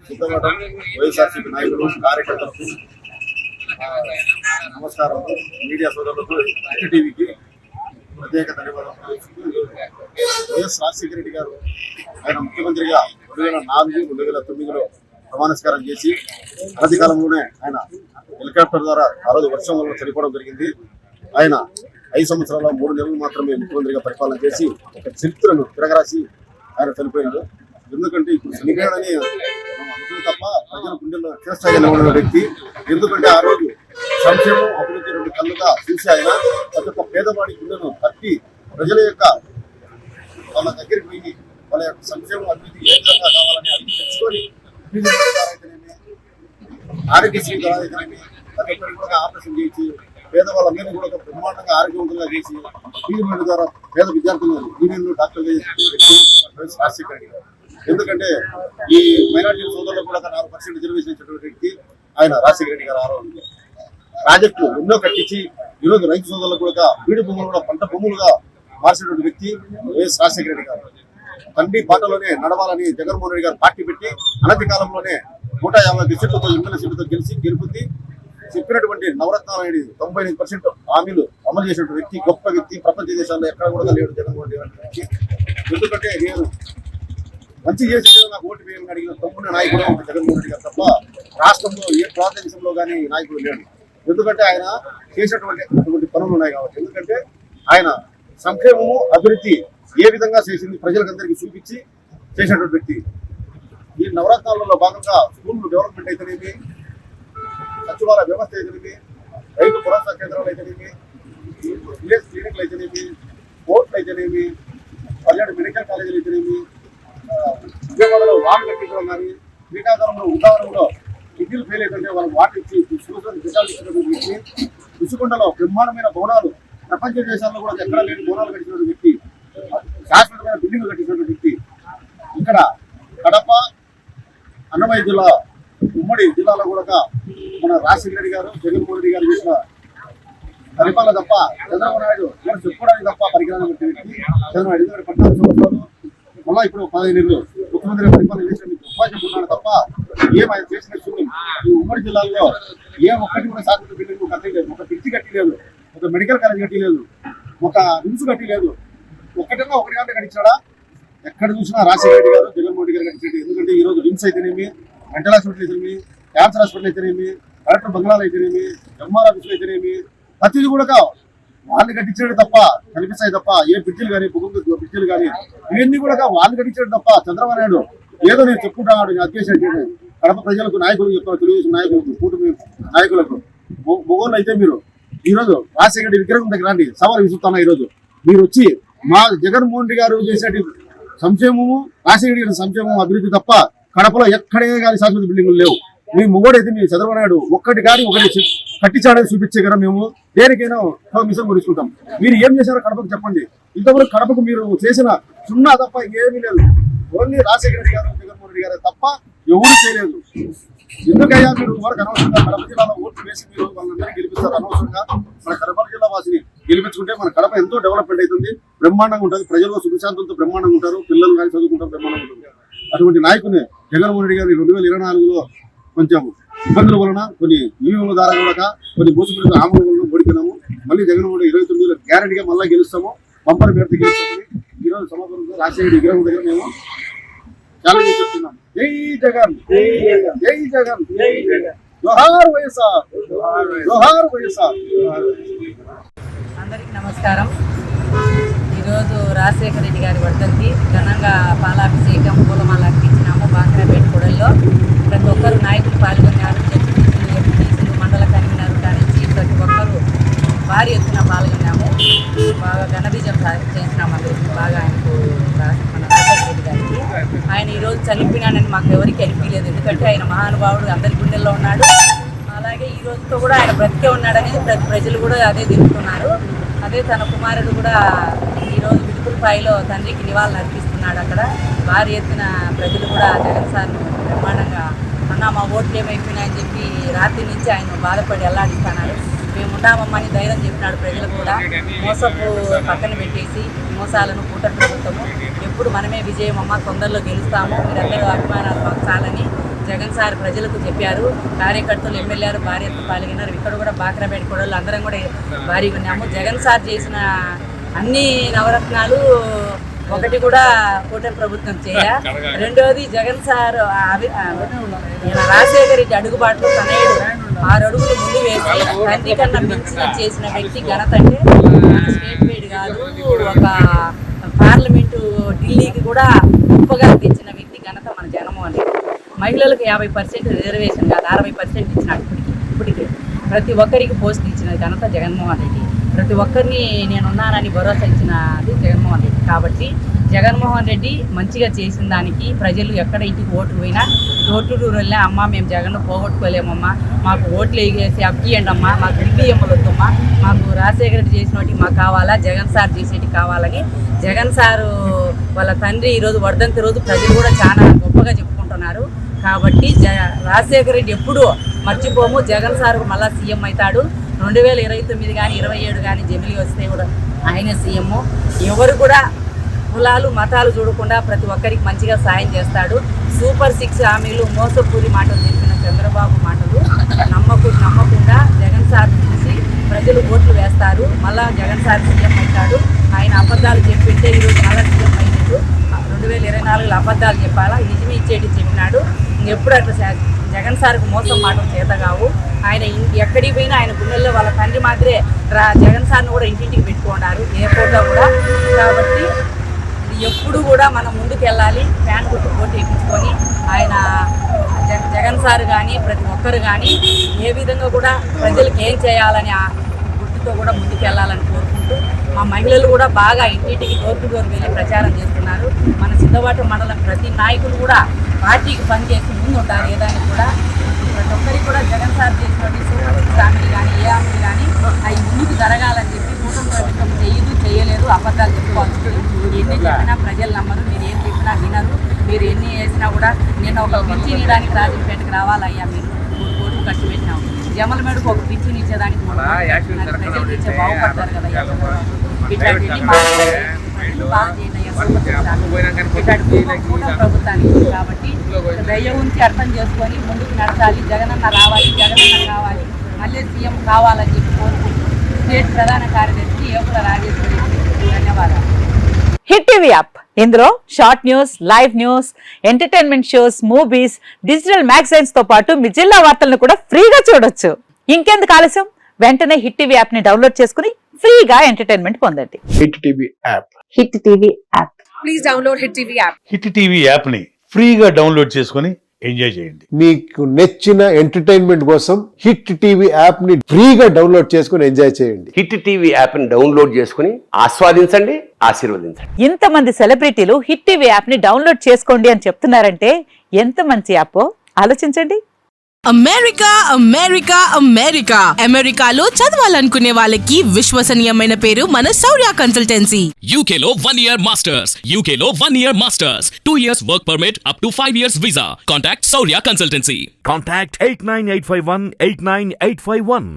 సిద్ధపడడం వైఎస్ఆర్సీపీ నాయకులు కార్యకర్తలకు నమస్కారం. మీడియా సోదరులకు టీవీకి ప్రత్యేక ధన్యవాదాలు. వైఎస్ రాజశేఖర రెడ్డి గారు ఆయన ముఖ్యమంత్రిగా 2004, 2009లో ప్రమాణస్కారం చేసి అనతి కాలంలోనే ఆయన హెలికాప్టర్ ద్వారా ఆ రోజు వర్షం వల్ల చనిపోవడం జరిగింది. ఆయన 5 సంవత్సరాల 3 నెలలు మాత్రమే ముఖ్యమంత్రిగా పరిపాలన చేసి ఒక చరిత్రను తిరగరాసి ఆయన చనిపోయినారు. ఎందుకంటే ఇప్పుడు చనిపోయాడని అనుకుని తప్ప ప్రజల గుండెల్లో చేస్తాయని ఉన్న వ్యక్తి. ఎందుకంటే ఆ రోజు సంక్షేమం అభివృద్ధి 2 కళ్ళుగా చూసి ఆయన ప్రతి ఒక్క పేదవాడి గుండెను తట్టి ప్రజల యొక్క వాళ్ళ దగ్గరికి పోయి వాళ్ళ యొక్క సంక్షేమం అభివృద్ధి ఏ విధంగా కావాలని అడిగి తెచ్చుకొని ఆరోగ్యశ్రీ ద్వారా అయితేనేమి ప్రతి ఒక్కరికి కూడా ఆపరేషన్ చేసి పేదవాళ్ళందరినీ కూడా బ్రహ్మాండంగా ఆరోగ్యవంతంగా చేసి ట్రీట్మెంట్ ద్వారా పేద విద్యార్థులు ఇంజనీర్లు డాక్టర్లు చేసి రాజశేఖర రెడ్డి గారు. ఎందుకంటే ఈ మైనార్టీ సోదరులకు కూడా 4% రిజర్వేషన్ ఇచ్చినటువంటి వ్యక్తి ఆయన రాజశేఖర రెడ్డి గారు. ఆరోగ్యంలో ప్రాజెక్టులు ఎన్నో కట్టించి ఈరోజు రైతు సోదరులకు కూడా బీడు భూములు కూడా పంట భూములుగా మార్చినటువంటి వ్యక్తి వైఎస్ రాజశేఖర రెడ్డి గారు. తండ్రి బాటలోనే నడవాలని జగన్మోహన్ రెడ్డి గారు పార్టీ పెట్టి అనతి కాలంలోనే 150 సీట్లతో ఎమ్మెల్యే సీట్లతో గెలుపొంది చెప్పినటువంటి నవరత్నాలు అనేది 95% హామీలు అమలు చేసినటువంటి వ్యక్తి, గొప్ప వ్యక్తి. ప్రపంచ దేశాల్లో ఎక్కడ కూడా లేడు జగన్మోహన్ రెడ్డి గారి. ఎందుకంటే నేను మంచి చేసి నాకు ఓటు వేయమని అడిగిన తమ్ముడు నాయకుడు జగన్మోహన్ రెడ్డి గారు తప్ప రాష్ట్రంలో ఏ ప్రాంత దేశంలో కానీ నాయకుడు లేడు. ఎందుకంటే ఆయన చేసినటువంటి పనులు ఉన్నాయి కాబట్టి. ఎందుకంటే ఆయన సంక్షేమము అభివృద్ధి ఏ విధంగా చేసింది ప్రజలకందరికీ చూపించి చేసినటువంటి వ్యక్తి. ఈ నవరత్నాలలో భాగంగా స్కూల్ డెవలప్మెంట్ అయితేనేమి, సచివాలయ వ్యవస్థ అయితేనేమి, రైతు భరోసా కేంద్రాలు అయితేనేమి, విలేజ్ క్లినిక్లు అయితేనేమి, కోర్టులు అయితేనేమి, పల్లెడు మెడికల్ కాలేజీలు అయితేనేమి, విజయవాడలో వార్డు కట్టించడం కానీ, శ్రీకాకుళంలో ఉదాహరణలో కిడ్నీలు ఫెయిల్ అయితే వాళ్ళకి వాటర్ ఇచ్చి దిశాలు ఇచ్చినటువంటి వ్యక్తి. రుషికొండలో బ్రహ్మాండమైన భవనాలు ప్రపంచ దేశాల్లో కూడా ఎక్కడ లేని భవనాలు కట్టించినటువంటి వ్యక్తి, శాశ్వతమైన బిల్డింగ్లు కట్టించినటువంటి వ్యక్తి. ఇక్కడ కడప, అన్నమయ్య జిల్లా ఉమ్మడి జిల్లాలో కూడా మన రాజశేఖర రెడ్డి గారు, జగన్మోహన్ రెడ్డి గారు చేసిన పరిపాలన తప్ప చంద్రబాబు నాయుడు చెప్పుకోవడానికి తప్ప పరిజ్ఞానం వ్యక్తి. చంద్రబాబు 14 సంవత్సరాలు మళ్ళా ఇప్పుడు 15 ఏళ్ళు ముఖ్యమంత్రిగా పరిపాలన చేసిన ఉపాధి ఉన్నాడు తప్ప ఏం ఆయన చేసిన శూన్యం. ఈ ఉమ్మడి జిల్లాల్లో ఒక్కటి కూడా శాశ్వత బిల్డింగ్ కట్టలేదు, ఒక బ్రిడ్జి కట్టలేదు, ఒక మెడికల్ కాలేజ్ కట్టలేదు, ఒక రిమ్స్ కట్టలేదు. ఒకటి గంట కట్టించాడా? ఎక్కడ చూసినా రాజశేఖర రెడ్డి గారు, జగన్మోహన్ రెడ్డి గారు కట్టించాడు. ఎందుకంటే ఈ రోజు రిమ్స్ అయితేనేమి, మెంటల్ హాస్పిటల్ అయితేనేమి, క్యాన్సర్ హాస్పిటల్ అయితేనేమి, కలెక్టర్ బంగ్లాలు అయితేనేమి, ఎంఆర్ ఆఫీసులు అయితేనేమి, ప్రతిదీ కూడా వాళ్ళు కట్టించాడు తప్ప కనిపిస్తాయి తప్ప ఏ బ్రిడ్జిలు కానీ, భూగర్భ బ్రిడ్జిలు కానీ ఇవన్నీ కూడా వాళ్ళు కట్టించాడు తప్ప చంద్రబాబు నాయుడు ఏదో నేను చెప్పుకుంటాడు. నేను అధ్యక్షుడు కడప ప్రజలకు నాయకులు చెప్తాను, తెలుగుదేశం నాయకులకు, కూటమి నాయకులకు, మొగోళ్ళు అయితే మీరు ఈరోజు రాజశేఖర రెడ్డి విగ్రహం దగ్గర రండి, సవాల్ విసురుతున్నా. ఈరోజు మీరు వచ్చి మా జగన్మోహన్ రెడ్డి గారు చేసేటి సంక్షేమము, రాజశేఖర రెడ్డి గారి సంక్షేమం అభివృద్ధి తప్ప కడపలో ఎక్కడే కానీ శాశ్వత బిల్డింగులు లేవు. మీ మొగోడైతే మీ చంద్రబాబు నాయుడు ఒకటి కట్టించాడని చూపించే కదా మేము దేనికైనా మిషన్ కొడుకుంటాం. మీరు ఏం చేశారో కడపకు చెప్పండి. ఇంతవరకు కడపకు మీరు చేసిన సున్నా తప్ప ఏమీ లేదు. ఓన్లీ రాజశేఖర రెడ్డి గారు, జగన్మోహన్ రెడ్డి గారు తప్ప ఎవరు చేయలేదు. ఎందుకయ్యా మీరు వరకు అనవసరంగా కడప జిల్లాలో ఓట్లు వేసి మీరు వాళ్ళందరినీ గెలిపిస్తారు? అనవసరంగా మన కడప జిల్లా వాసిని గెలిపించుకుంటే మన కడప ఎంతో డెవలప్మెంట్ అవుతుంది, బ్రహ్మాండంగా ఉంటుంది. ప్రజలు సుఖశాంతంతో బ్రహ్మాండంగా ఉంటారు, పిల్లలు కానీ చదువుకుంటారు, బ్రహ్మాండంగా ఉంటుంది. అటువంటి నాయకుని జగన్మోహన్ రెడ్డి గారిని 2024లో కొంచెం ఇబ్బందుల వలన కొన్ని ఈవీఎంల ద్వారా కూడా కొన్ని మోసపూరిత హామీల వలన ఓడిపోయినాము. మళ్ళీ జగన్మోహన్ రెడ్డి 29లో గ్యారెంటీగా మళ్ళీ గెలుస్తాము, బంపర్ పేరుతో గెలుస్తామని ఈరోజు సమాధానంలో రాజశేఖర రెడ్డి విగ్రహం దగ్గర మేము ఛాలెంజ్ చెప్తున్నాం. జై జగన్, జై జగన్, జై జగన్, జోహార్ వైఎస్ఆర్, జోహార్ వైఎస్ఆర్. అందరికీ నమస్కారం. ఈరోజు రాజశేఖర రెడ్డి గారి వర్ధంతి ఘనంగా పాలాభిషేకం, పూలమాల అర్పించినాము బాంకరాపేట కూడల్లో. ప్రతి ఒక్కరు నాయకులు పాల్గొన్నారు. జడ్పీటీసీలు, ఎంపీటీసీలు, మండల కన్వీనర్ నుంచి ప్రతి ఒక్కరు భారీ ఎత్తున పాల్గొన్నాము. బాగా ఘన విజయం చేసినాము అందరికీ. బాగా ఆయనకు మన రాజశేఖర రెడ్డి గారికి ఆయన ఈరోజు చనిపోయినానని మాకు ఎవరికి అనిపించలేదు. ఎందుకంటే ఆయన మహానుభావుడు, అందరి గుండెల్లో ఉన్నాడు. అలాగే ఈ రోజుతో కూడా ఆయన బ్రతికే ఉన్నాడనేది ప్రతి ప్రజలు కూడా అదే తెలుపుతున్నారు. అదే తన కుమారుడు కూడా ఈరోజు విడుపులపాయలో తండ్రికి నివాళులు అర్పిస్తున్నాడు. అక్కడ భారీ ఎత్తున ప్రజలు కూడా జగన్ సార్ను బ్రహ్మాండంగా అన్న మా ఓట్లు ఏమైపోయినాయని చెప్పి రాత్రి నుంచి ఆయన బాధపడి అల్లాడిస్తున్నారు. మేము ఉన్నామమ్మని ధైర్యం చెప్పినాడు. ప్రజలు కూడా మోసపు పక్కన పెట్టేసి మోసాలను కూటమి ప్రభుత్వము ఎప్పుడు మనమే విజయం అమ్మ, తొందరలో గెలుస్తాము, మీరందరూ అభిమానాలు మాకు చాలని జగన్ సార్ ప్రజలకు చెప్పారు. కార్యకర్తలు, ఎమ్మెల్యేలు భారీగా పాల్గొన్నారు. ఇక్కడ కూడా బాక్రాపేట కూడా అందరం కూడా భారీగా ఉన్నాము. జగన్ సార్ చేసిన అన్ని నవరత్నాలు ఒకటి కూడా కూటమి ప్రభుత్వం చేయ. రెండోది జగన్ సార్ రాజశేఖర రెడ్డి అడుగుబాట్లు తనయుడు 6 అడుగులు ముందు వేసి తండ్రి కన్నా మించిన చేసిన వ్యక్తి ఘనత అంటే మన స్టేట్ వైడ్ కాదు, ఒక పార్లమెంటు ఢిల్లీకి కూడా గొప్పగా తెచ్చిన వ్యక్తి ఘనత మన జగన్మోహన్ రెడ్డి. మహిళలకు 50% రిజర్వేషన్ కాదు 60% ఇచ్చినాడు. ఇప్పటికే ప్రతి ఒక్కరికి పోస్ట్ ఇచ్చిన ఘనత జగన్మోహన్ రెడ్డి. ప్రతి ఒక్కరిని నేనున్నానని భరోసా ఇచ్చినది జగన్మోహన్ రెడ్డి. కాబట్టి జగన్మోహన్ రెడ్డి మంచిగా చేసిన దానికి ప్రజలు ఎక్కడ ఇంటికి ఓటు పోయినా ఓటు వెళ్ళినా అమ్మ మేము జగన్ను పోగొట్టుకోలేమమ్మా, మాకు ఓట్లు వేసి అప్పియండి అమ్మా, మాకు ఇల్లు వద్దమ్మా, మాకు రాజశేఖర రెడ్డి చేసినవి మాకు కావాలా, జగన్ సార్ చేసేటి కావాలని జగన్ సారు వాళ్ళ తండ్రి ఈరోజు వర్ధంతి రోజు ప్రజలు కూడా చాలా గొప్పగా చెప్పుకుంటున్నారు. కాబట్టి రాజశేఖర రెడ్డి ఎప్పుడూ మర్చిపోము. జగన్ సార్ మళ్ళీ సీఎం అవుతాడు. 2029 కానీ 27 కానీ జమిలీ వస్తే కూడా ఆయన సీఎం. ఎవరు కూడా కులాలు మతాలు చూడకుండా ప్రతి ఒక్కరికి మంచిగా సాయం చేస్తాడు. సూపర్ 6 హామీలు మోసపూరి మాటలు చెప్పిన చంద్రబాబు మాటలు నమ్మకుండా జగన్ సార్ చూసి ప్రజలు ఓట్లు వేస్తారు. మళ్ళా జగన్ సార్ సీఎం అవుతాడు. ఆయన అబద్ధాలు చెప్పింటే ఈరోజు మళ్ళా సీఎం అయినట్టు. 2024లో అబద్ధాలు చెప్పాలా, నిజమే ఇచ్చేటి చెప్పినాడు. ఎప్పుడు అట్లా జగన్ సార్కు మోసం మాటలు చేత కావు. ఆయన ఎక్కడికి పోయినా ఆయన గుండెల్లో వాళ్ళ తండ్రి మాదిరే జగన్ సార్ని కూడా ఇంటింటికి పెట్టుకున్నారు ఎయిర్పోర్ట్లో కూడా. కాబట్టి ఎప్పుడు కూడా మనం ముందుకు వెళ్ళాలి. ఫ్యాన్ గుర్తు పోటీ ఎక్కించుకొని ఆయన జగన్ సార్ కానీ ప్రతి ఒక్కరు కానీ ఏ విధంగా కూడా ప్రజలకు ఏం చేయాలని ఆ గుర్తుతో కూడా ముందుకు వెళ్ళాలని కోరుకుంటూ మా మహిళలు కూడా బాగా ఇంటింటికి డోర్ టు డోర్ వెళ్ళి ప్రచారం చేస్తున్నారు. మన సిద్ధవాట మండలం ప్రతి నాయకులు కూడా పార్టీకి పనిచేసి ముందు ఉంటారు. ఏదానికి కూడా ప్రతి ఒక్కరికి కూడా జగన్ సార్ చేసినటువంటి సూపర్ హామీలు కానీ ఏ హామీలు కానీ అవి ముందుకు జరగాలని చెప్పి కూటమి ప్రభుత్వం చేయలేదు, అబద్ధాలు చెప్పుకోవచ్చు. ఎన్ని చెప్పినా ప్రజలు నమ్మరు, మీరు ఏం చెప్పినా వినరు. మీరు ఎన్ని వేసినా కూడా నేను ఒక పింఛన్ ఇవ్వడానికి రాజంపేటకు రావాలయ్యా, మీరు 3 కోట్లు ఖర్చు పెట్టినాం. జమల మేడకు ఒక పింఛన్ ఇచ్చేదానికి ప్రజలు ఇచ్చే బాగుపడతారు కదా. ఇట్లాంటి బాగా చేయండి కూటమి ప్రభుత్వానికి. కాబట్టి దయ ఉంచి అర్థం చేసుకొని ముందుకు నడచాలి. జగనన్న రావాలి, జగనన్న కావాలి, మళ్ళీ సీఎం కావాలని చెప్పి కోరుకుంటూ స్టేట్ ప్రధాన కార్యదర్శి ఏపుల రాజేశ్వరి. ధన్యవాదాలు. హిట్ టీవీ యాప్, ఇందులో short news, live news, entertainment shows, movies, digital magazines తో పాటు మీ జిల్లా వార్తలను కూడా ఫ్రీగా చూడొచ్చు. ఇంకెందుకు ఆలస్యం, వెంటనే హిట్ టీవీ యాప్ ని డౌన్లోడ్ చేసుకుని ఫ్రీగా ఎంటర్టైన్మెంట్ పొందండి. Hit TV app. Hit TV app. Please download hit TV app. Hit TV app ని ఫ్రీగా డౌన్లోడ్ చేసుకొని ఎంజాయ్ చేయండి. మీకు నచ్చిన ఎంటర్టైన్మెంట్ కోసం హిట్ టీవీ యాప్ ని ఫ్రీగా డౌన్లోడ్ చేసుకొని ఎంజాయ్ చేయండి. హిట్ టీవీ యాప్ ని డౌన్లోడ్ చేసుకుని ఆస్వాదించండి, ఆశీర్వదించండి. ఇంతమంది సెలబ్రిటీలు హిట్ టీవీ యాప్ ని డౌన్లోడ్ చేసుకోండి అని చెప్తున్నారంటే ఎంత మంచి యాప్ ఆలోచించండి. అమెరికా అమెరికా అమెరికా అమెరికాలో చదవాలనుకునే వాళ్ళకి విశ్వసనీయమైన పేరు మన శౌర్య కన్సల్టెన్సీ. UK లో 1 year masters, UK లో 1 year masters, 2 years work permit up to 5 years visa. Contact Saurya Consultancy. Contact 89851 89851.